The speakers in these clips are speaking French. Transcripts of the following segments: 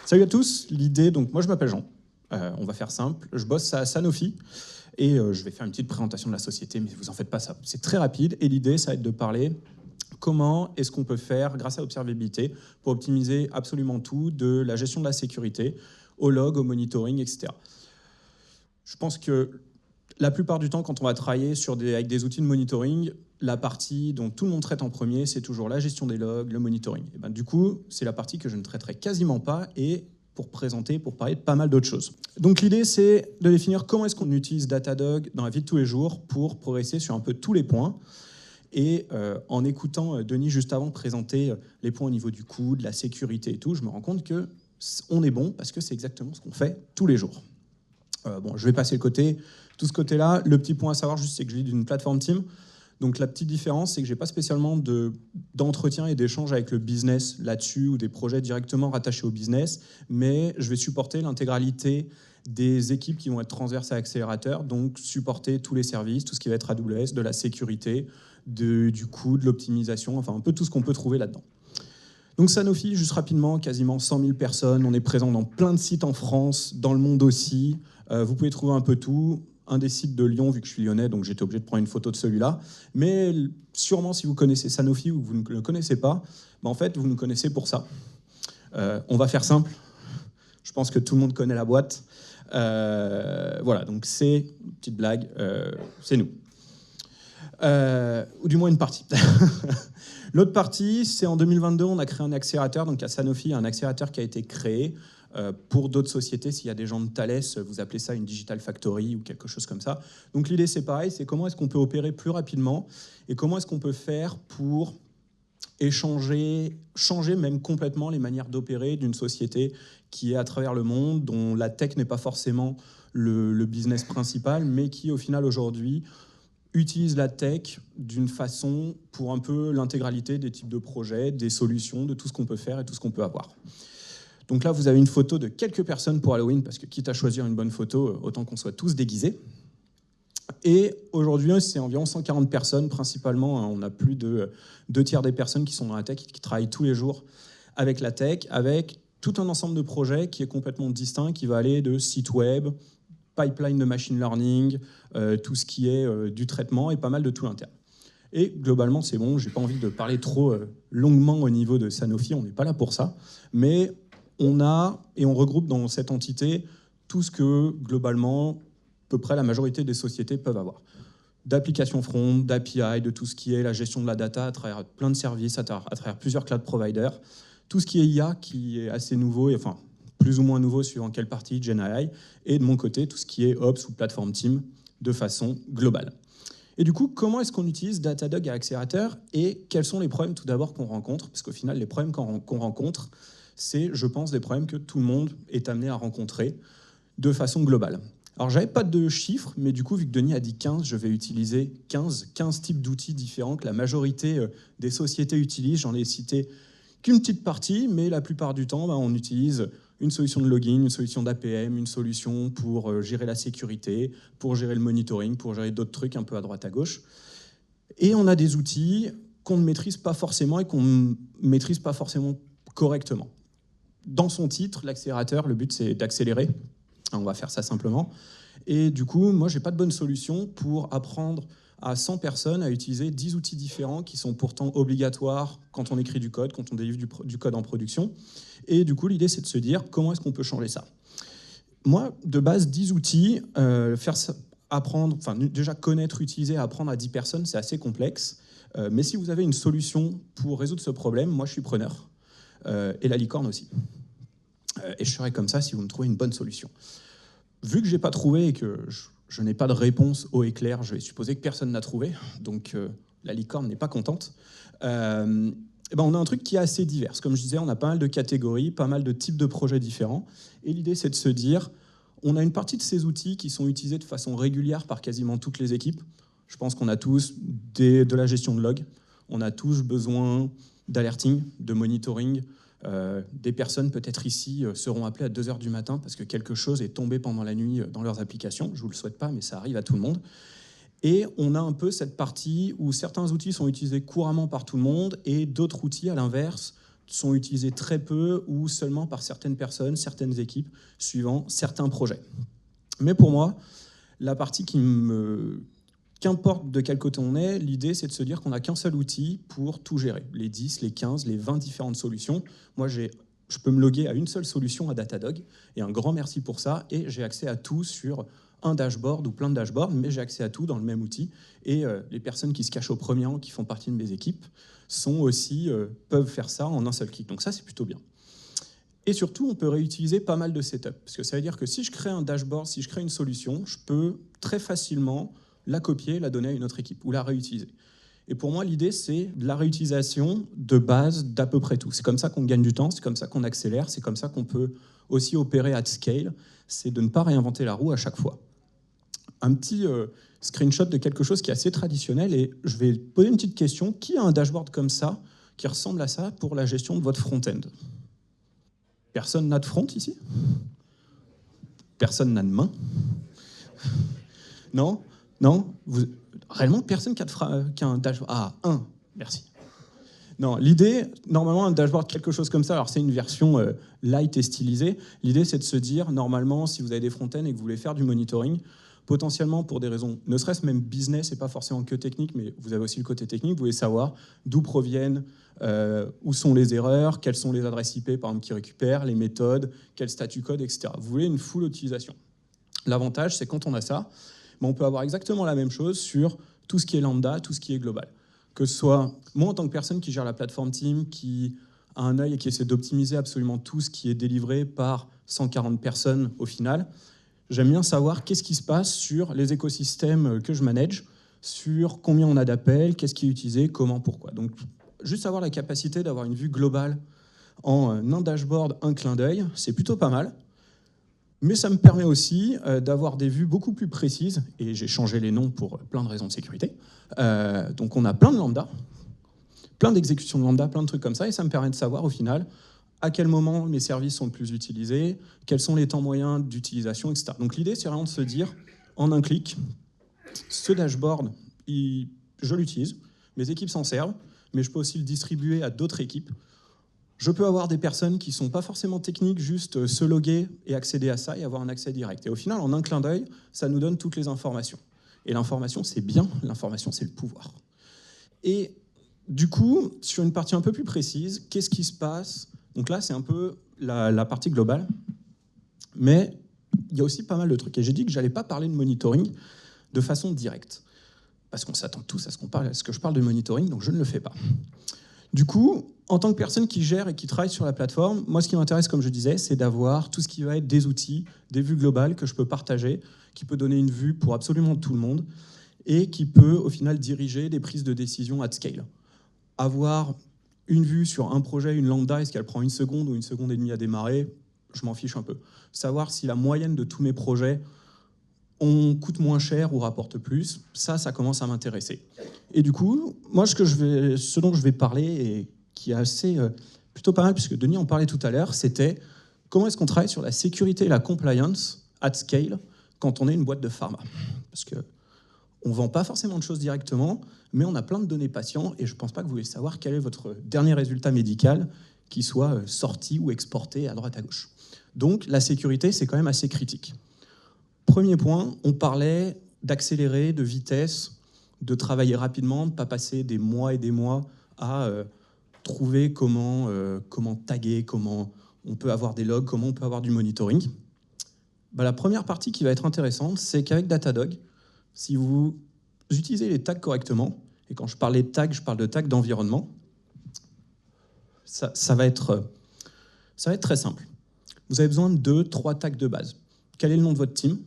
Salut à tous, l'idée, donc moi je m'appelle Jean, on va faire simple, je bosse à Sanofi et je vais faire une petite présentation de la société, mais vous en faites pas, ça, c'est très rapide et l'idée ça va être de parler comment est-ce qu'on peut faire grâce à l'observabilité pour optimiser absolument tout, de la gestion de la sécurité, au log, au monitoring, etc. Je pense que la plupart du temps, quand on va travailler avec des outils de monitoring, la partie dont tout le monde traite en premier, c'est toujours la gestion des logs, le monitoring. Et ben, du coup, c'est la partie que je ne traiterai quasiment pas et pour parler de pas mal d'autres choses. Donc l'idée, c'est de définir comment est-ce qu'on utilise Datadog dans la vie de tous les jours pour progresser sur un peu tous les points. Et en écoutant Denis juste avant présenter les points au niveau du coût, de la sécurité et tout, je me rends compte qu'on est bon parce que c'est exactement ce qu'on fait tous les jours. Bon, je vais passer tout ce côté-là. Le petit point à savoir, juste, c'est que je vis d'une plateforme team. Donc la petite différence, c'est que je n'ai pas spécialement d'entretien et d'échange avec le business là-dessus ou des projets directement rattachés au business, mais je vais supporter l'intégralité des équipes qui vont être transverses à Accélérateur, donc supporter tous les services, tout ce qui va être AWS, de la sécurité, du coût, de l'optimisation, enfin un peu tout ce qu'on peut trouver là-dedans. Donc Sanofi, juste rapidement, quasiment 100 000 personnes, on est présent dans plein de sites en France, dans le monde aussi, vous pouvez trouver un peu tout. Un des sites de Lyon, vu que je suis lyonnais, donc j'étais obligé de prendre une photo de celui-là. Mais sûrement, si vous connaissez Sanofi ou que vous ne le connaissez pas, ben en fait, vous nous connaissez pour ça. On va faire simple. Je pense que tout le monde connaît la boîte. Voilà, donc c'est, petite blague, c'est nous. Ou du moins une partie. L'autre partie, c'est en 2022, on a créé un accélérateur. Donc à Sanofi, un accélérateur qui a été créé pour d'autres sociétés. S'il y a des gens de Thales, vous appelez ça une Digital Factory ou quelque chose comme ça. Donc l'idée, c'est pareil, c'est comment est-ce qu'on peut opérer plus rapidement et comment est-ce qu'on peut faire pour changer même complètement les manières d'opérer d'une société qui est à travers le monde, dont la tech n'est pas forcément le business principal, mais qui, au final, aujourd'hui, utilise la tech d'une façon pour un peu l'intégralité des types de projets, des solutions, de tout ce qu'on peut faire et tout ce qu'on peut avoir. Donc là, vous avez une photo de quelques personnes pour Halloween, parce que quitte à choisir une bonne photo, autant qu'on soit tous déguisés. Et aujourd'hui, c'est environ 140 personnes, principalement. On a plus de 2/3 des personnes qui sont dans la tech, qui travaillent tous les jours avec la tech, avec tout un ensemble de projets qui est complètement distinct, qui va aller de sites web, pipeline de machine learning, tout ce qui est du traitement et pas mal de tout l'interne. Et globalement, c'est bon, j'ai pas envie de parler trop longuement au niveau de Sanofi, on n'est pas là pour ça, mais on regroupe dans cette entité tout ce que, globalement, à peu près la majorité des sociétés peuvent avoir. D'applications front, d'API, de tout ce qui est la gestion de la data à travers plein de services, à travers plusieurs cloud providers. Tout ce qui est IA, qui est assez nouveau, et enfin plus ou moins nouveau suivant quelle partie, GenAI. Et de mon côté, tout ce qui est Ops ou Platform Team de façon globale. Et du coup, comment est-ce qu'on utilise Datadog à Accélérateur et quels sont les problèmes tout d'abord qu'on rencontre? Parce qu'au final, les problèmes qu'on rencontre, c'est, je pense, des problèmes que tout le monde est amené à rencontrer de façon globale. Alors, j'avais pas de chiffres, mais du coup, vu que Denis a dit 15, je vais utiliser 15 types d'outils différents que la majorité des sociétés utilisent. J'en ai cité qu'une petite partie, mais la plupart du temps, on utilise une solution de login, une solution d'APM, une solution pour gérer la sécurité, pour gérer le monitoring, pour gérer d'autres trucs un peu à droite à gauche. Et on a des outils qu'on ne maîtrise pas forcément et qu'on ne maîtrise pas forcément correctement. Dans son titre, l'accélérateur, le but c'est d'accélérer. On va faire ça simplement. Et du coup, moi, j'ai pas de bonne solution pour apprendre à 100 personnes à utiliser 10 outils différents qui sont pourtant obligatoires quand on écrit du code, quand on délivre du code en production. Et du coup, l'idée, c'est de se dire comment est-ce qu'on peut changer ça. Moi, de base, 10 outils, apprendre, enfin déjà connaître, utiliser, apprendre à 10 personnes, c'est assez complexe. Mais si vous avez une solution pour résoudre ce problème, moi, je suis preneur. Et la licorne aussi. Et je serai comme ça si vous me trouvez une bonne solution. Vu que je n'ai pas trouvé et que je n'ai pas de réponse haut et clair, je vais supposer que personne n'a trouvé, donc la licorne n'est pas contente. On a un truc qui est assez divers. Comme je disais, on a pas mal de catégories, pas mal de types de projets différents. Et l'idée, c'est de se dire, on a une partie de ces outils qui sont utilisés de façon régulière par quasiment toutes les équipes. Je pense qu'on a tous de la gestion de log, on a tous besoin d'alerting, de monitoring. Des personnes peut-être ici seront appelées à 2h du matin parce que quelque chose est tombé pendant la nuit dans leurs applications. Je ne vous le souhaite pas, mais ça arrive à tout le monde. Et on a un peu cette partie où certains outils sont utilisés couramment par tout le monde et d'autres outils, à l'inverse, sont utilisés très peu ou seulement par certaines personnes, certaines équipes, suivant certains projets. Mais pour moi, la partie qu'importe de quel côté on est, l'idée c'est de se dire qu'on n'a qu'un seul outil pour tout gérer. Les 10, les 15, les 20 différentes solutions. Moi, je peux me loguer à une seule solution, à Datadog, et un grand merci pour ça, et j'ai accès à tout sur un dashboard ou plein de dashboards, mais j'ai accès à tout dans le même outil, et les personnes qui se cachent au premier rang, qui font partie de mes équipes, peuvent faire ça en un seul clic. Donc ça, c'est plutôt bien. Et surtout, on peut réutiliser pas mal de setup, parce que ça veut dire que si je crée un dashboard, si je crée une solution, je peux très facilement la copier, la donner à une autre équipe, ou la réutiliser. Et pour moi, l'idée, c'est de la réutilisation de base d'à peu près tout. C'est comme ça qu'on gagne du temps, c'est comme ça qu'on accélère, c'est comme ça qu'on peut aussi opérer at scale, c'est de ne pas réinventer la roue à chaque fois. Un petit screenshot de quelque chose qui est assez traditionnel, et je vais poser une petite question. Qui a un dashboard comme ça, qui ressemble à ça, pour la gestion de votre front-end? Personne n'a de front ici? Personne n'a de main? Non? Non? Réellement, personne qui a un dashboard? Ah, un, merci. Non, l'idée, normalement, un dashboard, quelque chose comme ça, alors c'est une version light et stylisée. L'idée, c'est de se dire, normalement, si vous avez des front-end et que vous voulez faire du monitoring, potentiellement pour des raisons, ne serait-ce même business et pas forcément que technique, mais vous avez aussi le côté technique, vous voulez savoir d'où proviennent, où sont les erreurs, quelles sont les adresses IP, par exemple, qui récupèrent, les méthodes, quel statut code, etc. Vous voulez une full utilisation. L'avantage, c'est quand on a ça, on peut avoir exactement la même chose sur tout ce qui est lambda, tout ce qui est global. Que ce soit moi en tant que personne qui gère la plateforme Team, qui a un œil et qui essaie d'optimiser absolument tout ce qui est délivré par 140 personnes au final, j'aime bien savoir qu'est-ce qui se passe sur les écosystèmes que je manage, sur combien on a d'appels, qu'est-ce qui est utilisé, comment, pourquoi. Donc juste avoir la capacité d'avoir une vue globale en un dashboard, un clin d'œil, c'est plutôt pas mal. Mais ça me permet aussi d'avoir des vues beaucoup plus précises, et j'ai changé les noms pour plein de raisons de sécurité. Donc on a plein de lambda, plein d'exécutions de lambda, plein de trucs comme ça, et ça me permet de savoir au final à quel moment mes services sont le plus utilisés, quels sont les temps moyens d'utilisation, etc. Donc l'idée, c'est vraiment de se dire, en un clic, ce dashboard, je l'utilise, mes équipes s'en servent, mais je peux aussi le distribuer à d'autres équipes. Je peux avoir des personnes qui ne sont pas forcément techniques, juste se loguer et accéder à ça et avoir un accès direct. Et au final, en un clin d'œil, ça nous donne toutes les informations. Et l'information, c'est bien, l'information, c'est le pouvoir. Et du coup, sur une partie un peu plus précise, qu'est-ce qui se passe? Donc là, c'est un peu la partie globale. Mais il y a aussi pas mal de trucs. Et j'ai dit que je n'allais pas parler de monitoring de façon directe. Parce qu'on s'attend tous à ce que je parle de monitoring, donc je ne le fais pas. Du coup, en tant que personne qui gère et qui travaille sur la plateforme, moi, ce qui m'intéresse, comme je disais, c'est d'avoir tout ce qui va être des outils, des vues globales que je peux partager, qui peut donner une vue pour absolument tout le monde et qui peut, au final, diriger des prises de décision at scale. Avoir une vue sur un projet, une lambda, est-ce qu'elle prend 1 seconde ou 1 seconde et demie à démarrer, je m'en fiche un peu. Savoir si la moyenne de tous mes projets coûte moins cher ou rapporte plus, ça commence à m'intéresser. Et du coup, moi, ce dont je vais parler, et qui est assez plutôt pas mal, puisque Denis en parlait tout à l'heure, c'était comment est-ce qu'on travaille sur la sécurité et la compliance at scale quand on est une boîte de pharma. Parce qu'on ne vend pas forcément de choses directement, mais on a plein de données patients, et je ne pense pas que vous voulez savoir quel est votre dernier résultat médical qui soit sorti ou exporté à droite à gauche. Donc la sécurité, c'est quand même assez critique. Premier point, on parlait d'accélérer, de vitesse, de travailler rapidement, de ne pas passer des mois et des mois à trouver comment taguer, comment on peut avoir des logs, comment on peut avoir du monitoring. La première partie qui va être intéressante, c'est qu'avec Datadog, si vous utilisez les tags correctement, et quand je parle de tags, je parle de tags d'environnement, ça va être très simple. Vous avez besoin de 2-3 tags de base. Quel est le nom de votre team?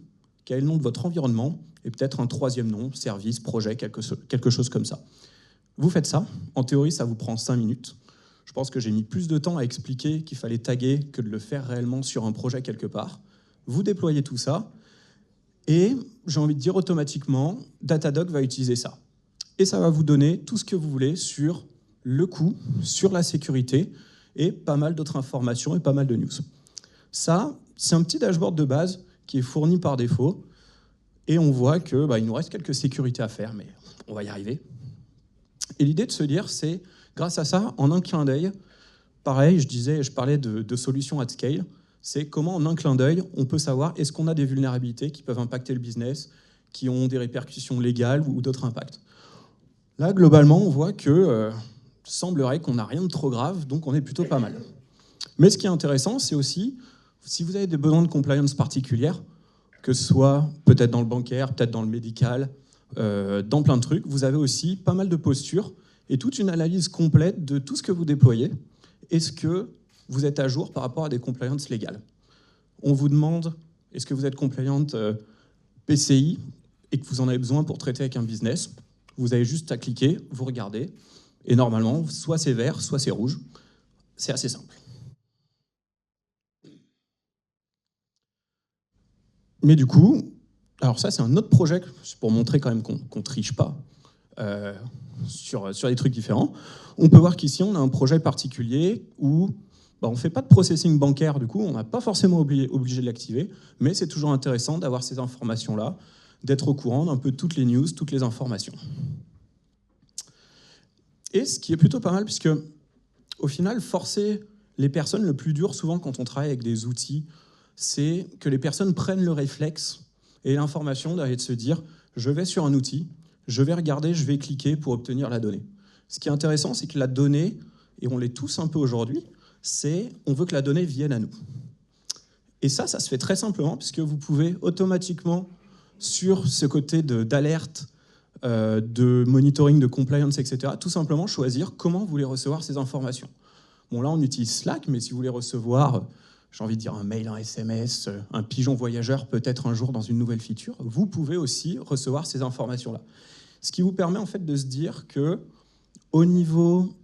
Quel est le nom de votre environnement? Et peut-être un troisième nom, service, projet, quelque chose comme ça. Vous faites ça. En théorie, ça vous prend 5 minutes. Je pense que j'ai mis plus de temps à expliquer qu'il fallait taguer que de le faire réellement sur un projet quelque part. Vous déployez tout ça. Et j'ai envie de dire automatiquement, Datadog va utiliser ça. Et ça va vous donner tout ce que vous voulez sur le coût, sur la sécurité et pas mal d'autres informations et pas mal de news. Ça, c'est un petit dashboard de base qui est fourni par défaut. Et on voit qu'il nous reste quelques sécurités à faire, mais on va y arriver. Et l'idée de se dire, c'est, grâce à ça, en un clin d'œil, pareil, je parlais de solutions at scale. C'est comment, en un clin d'œil, on peut savoir est-ce qu'on a des vulnérabilités qui peuvent impacter le business, qui ont des répercussions légales ou d'autres impacts. Là, globalement, on voit que semblerait qu'on n'a rien de trop grave, donc on est plutôt pas mal. Mais ce qui est intéressant, c'est aussi, si vous avez des besoins de compliance particulières, que ce soit peut-être dans le bancaire, peut-être dans le médical, dans plein de trucs, vous avez aussi pas mal de postures et toute une analyse complète de tout ce que vous déployez. Est-ce que vous êtes à jour par rapport à des compliances légales? On vous demande, est-ce que vous êtes compliante PCI et que vous en avez besoin pour traiter avec un business? Vous avez juste à cliquer, vous regardez, et normalement, soit c'est vert, soit c'est rouge. C'est assez simple. Mais du coup, alors ça c'est un autre projet pour montrer quand même qu'on triche pas sur des trucs différents. On peut voir qu'ici on a un projet particulier où on ne fait pas de processing bancaire, du coup on n'a pas forcément obligé de l'activer, mais c'est toujours intéressant d'avoir ces informations-là, d'être au courant d'un peu toutes les news, toutes les informations. Et ce qui est plutôt pas mal, puisque au final, forcer les personnes, le plus dur souvent quand on travaille avec des outils, c'est que les personnes prennent le réflexe et l'information d'aller de se dire « je vais sur un outil, je vais regarder, je vais cliquer pour obtenir la donnée ». Ce qui est intéressant, c'est que la donnée, et on l'est tous un peu aujourd'hui, c'est on veut que la donnée vienne à nous. Et ça se fait très simplement, puisque vous pouvez automatiquement, sur ce côté d'alerte, de monitoring, de compliance, etc., tout simplement choisir comment vous voulez recevoir ces informations. Bon, là, on utilise Slack, mais si vous voulez recevoir, j'ai envie de dire un mail, un SMS, un pigeon voyageur peut-être un jour dans une nouvelle feature, vous pouvez aussi recevoir ces informations-là. Ce qui vous permet en fait de se dire que au niveau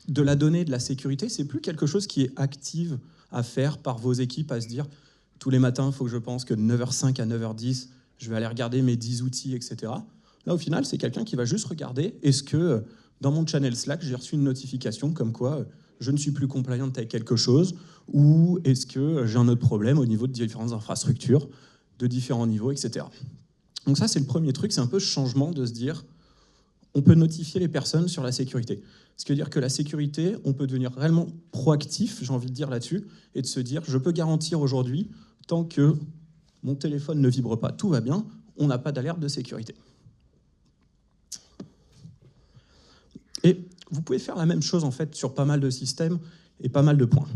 de la donnée, de la sécurité, c'est plus quelque chose qui est active à faire par vos équipes, à se dire tous les matins, il faut que je pense que de 9h05 à 9h10, je vais aller regarder mes 10 outils, etc. Là, au final, c'est quelqu'un qui va juste regarder est-ce que dans mon channel Slack, j'ai reçu une notification comme quoi je ne suis plus compliant avec quelque chose, ou est-ce que j'ai un autre problème au niveau de différentes infrastructures, de différents niveaux, etc. Donc ça, c'est le premier truc, c'est un peu ce changement de se dire on peut notifier les personnes sur la sécurité. Ce qui veut dire que la sécurité, on peut devenir réellement proactif, j'ai envie de dire là-dessus, et de se dire je peux garantir aujourd'hui, tant que mon téléphone ne vibre pas, tout va bien, on n'a pas d'alerte de sécurité. Et vous pouvez faire la même chose en fait sur pas mal de systèmes et pas mal de points.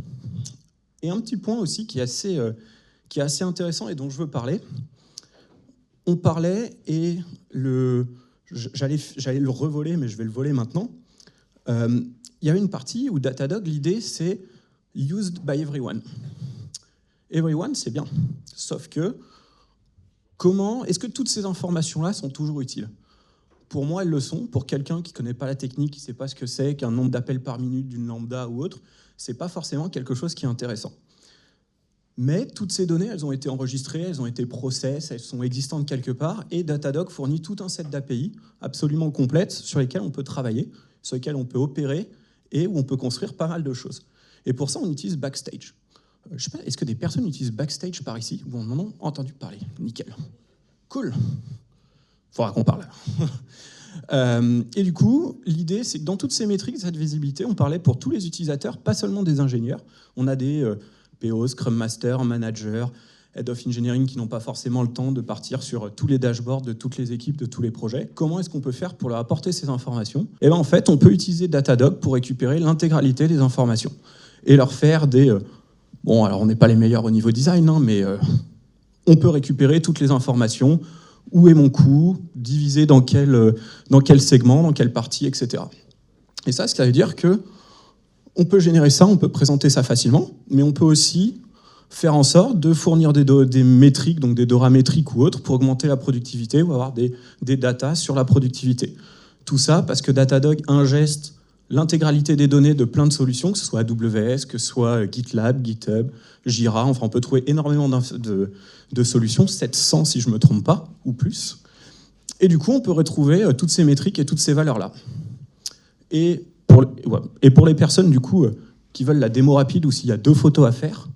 Et un petit point aussi qui est assez intéressant et dont je veux parler. On parlait, et j'allais le revoler, mais je vais le voler maintenant. Il y avait une partie où Datadog, l'idée c'est used by everyone. Everyone, c'est bien. Sauf que, est-ce que toutes ces informations-là sont toujours utiles? Pour moi, elles le sont. Pour quelqu'un qui ne connaît pas la technique, qui ne sait pas ce que c'est, qu'un nombre d'appels par minute d'une lambda ou autre, ce n'est pas forcément quelque chose qui est intéressant. Mais toutes ces données, elles ont été enregistrées, elles ont été process, elles sont existantes quelque part, et Datadog fournit tout un set d'API absolument complètes sur lesquelles on peut travailler, sur lesquelles on peut opérer, et où on peut construire pas mal de choses. Et pour ça, on utilise Backstage. Je ne sais pas, est-ce que des personnes utilisent Backstage par ici? Ou on en a entendu parler? Nickel. Cool. Faudra qu'on parle. Et du coup, l'idée, c'est que dans toutes ces métriques, cette visibilité, on parlait pour tous les utilisateurs, pas seulement des ingénieurs. On a des PO, Scrum Master, Managers, Head of Engineering qui n'ont pas forcément le temps de partir sur tous les dashboards de toutes les équipes, de tous les projets. Comment est-ce qu'on peut faire pour leur apporter ces informations? Et bien en fait, on peut utiliser Datadog pour récupérer l'intégralité des informations et leur faire des... bon, alors on n'est pas les meilleurs au niveau design, hein, mais on peut récupérer toutes les informations. Où est mon coût, divisé dans quel segment, dans quelle partie, etc. Et ça veut dire que on peut générer ça, on peut présenter ça facilement, mais on peut aussi faire en sorte de fournir des métriques, donc des DORA métriques ou autres, pour augmenter la productivité ou avoir des datas sur la productivité. Tout ça parce que Datadog ingeste l'intégralité des données de plein de solutions, que ce soit AWS, que ce soit GitLab, GitHub, Jira, enfin on peut trouver énormément de solutions, 700 si je ne me trompe pas, ou plus. Et du coup, on peut retrouver toutes ces métriques et toutes ces valeurs-là. Et pour les personnes du coup qui veulent la démo rapide ou s'il y a 2 photos à faire,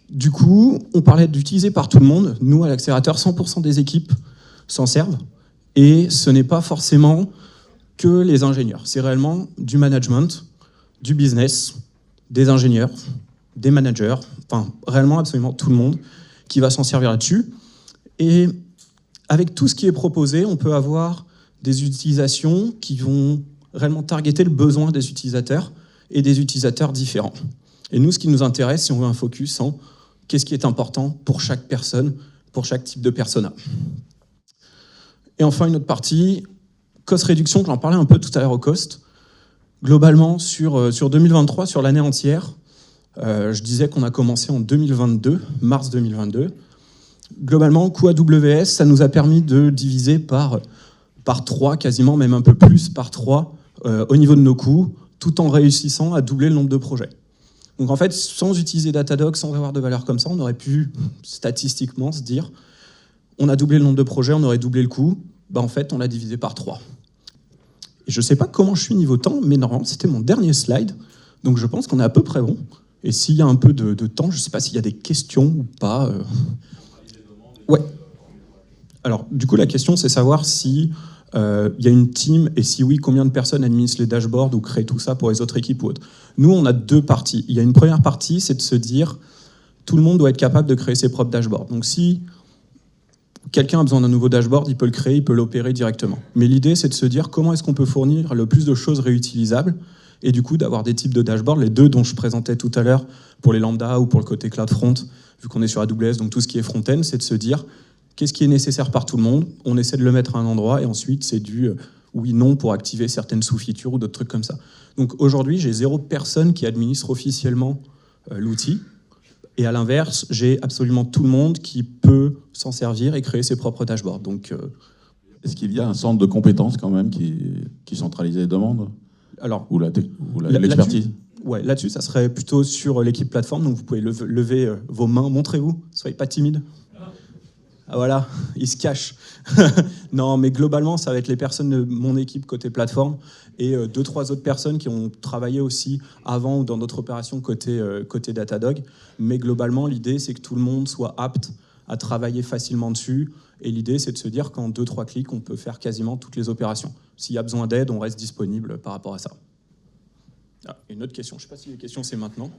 du coup, on parlait d'utiliser par tout le monde. Nous, à l'accélérateur, 100% des équipes s'en servent. Et ce n'est pas forcément que les ingénieurs. C'est réellement du management. du business, des ingénieurs, des managers, enfin réellement absolument tout le monde qui va s'en servir là-dessus. Et avec tout ce qui est proposé, on peut avoir des utilisations qui vont réellement targeter le besoin des utilisateurs et des utilisateurs différents. Et nous, ce qui nous intéresse, si on veut un focus en qu'est-ce qui est important pour chaque personne, pour chaque type de persona. Et enfin, une autre partie, cost réduction, j'en parlais un peu tout à l'heure au cost. Globalement, sur 2023, sur l'année entière, je disais qu'on a commencé en 2022, mars 2022. Globalement, coût AWS, ça nous a permis de diviser par 3, quasiment, même un peu plus, par 3, au niveau de nos coûts, tout en réussissant à doubler le nombre de projets. Donc en fait, sans utiliser Datadog, sans avoir de valeur comme ça, on aurait pu statistiquement se dire on a doublé le nombre de projets, on aurait doublé le coût. En fait, on l'a divisé par 3. Et je ne sais pas comment je suis niveau temps, mais normalement, c'était mon dernier slide. Donc je pense qu'on est à peu près bon. Et s'il y a un peu de temps, je ne sais pas s'il y a des questions ou pas. Ouais. Alors, du coup, la question, c'est savoir si il y a une team, et si oui, combien de personnes administrent les dashboards ou créent tout ça pour les autres équipes ou autres. Nous, on a 2 parties. Il y a une première partie, c'est de se dire tout le monde doit être capable de créer ses propres dashboards. Donc si quelqu'un a besoin d'un nouveau dashboard, il peut le créer, il peut l'opérer directement. Mais l'idée, c'est de se dire comment est-ce qu'on peut fournir le plus de choses réutilisables et du coup d'avoir des types de dashboards, les 2 dont je présentais tout à l'heure pour les lambda ou pour le côté CloudFront, vu qu'on est sur AWS, donc tout ce qui est front-end, c'est de se dire qu'est-ce qui est nécessaire par tout le monde, on essaie de le mettre à un endroit et ensuite c'est du oui, non pour activer certaines sous-features ou d'autres trucs comme ça. Donc aujourd'hui, j'ai 0 personne qui administre officiellement l'outil. Et à l'inverse, j'ai absolument tout le monde qui peut s'en servir et créer ses propres dashboards. Donc, est-ce qu'il y a un centre de compétences quand même qui centralise les demandes? Alors, ou l'expertise? Ouais, là-dessus, ça serait plutôt sur l'équipe plateforme. Donc vous pouvez lever vos mains, montrez-vous, soyez pas timide. Ah voilà, il se cache. Non, mais globalement, ça va être les personnes de mon équipe côté plateforme et 2-3 autres personnes qui ont travaillé aussi avant ou dans d'autres opérations côté Datadog. Mais globalement, l'idée, c'est que tout le monde soit apte à travailler facilement dessus. Et l'idée, c'est de se dire qu'en 2-3 clics, on peut faire quasiment toutes les opérations. S'il y a besoin d'aide, on reste disponible par rapport à ça. Ah, une autre question, je ne sais pas si les questions, c'est maintenant.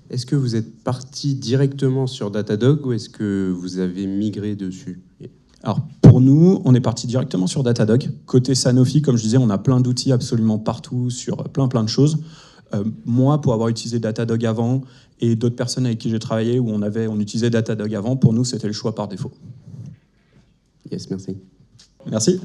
Est-ce que vous êtes parti directement sur Datadog ou est-ce que vous avez migré dessus? Alors, pour nous, on est parti directement sur Datadog. Côté Sanofi, comme je disais, on a plein d'outils absolument partout sur plein de choses. Moi, pour avoir utilisé Datadog avant, et d'autres personnes avec qui j'ai travaillé où on utilisait Datadog avant, pour nous, c'était le choix par défaut. Yes, merci. Merci.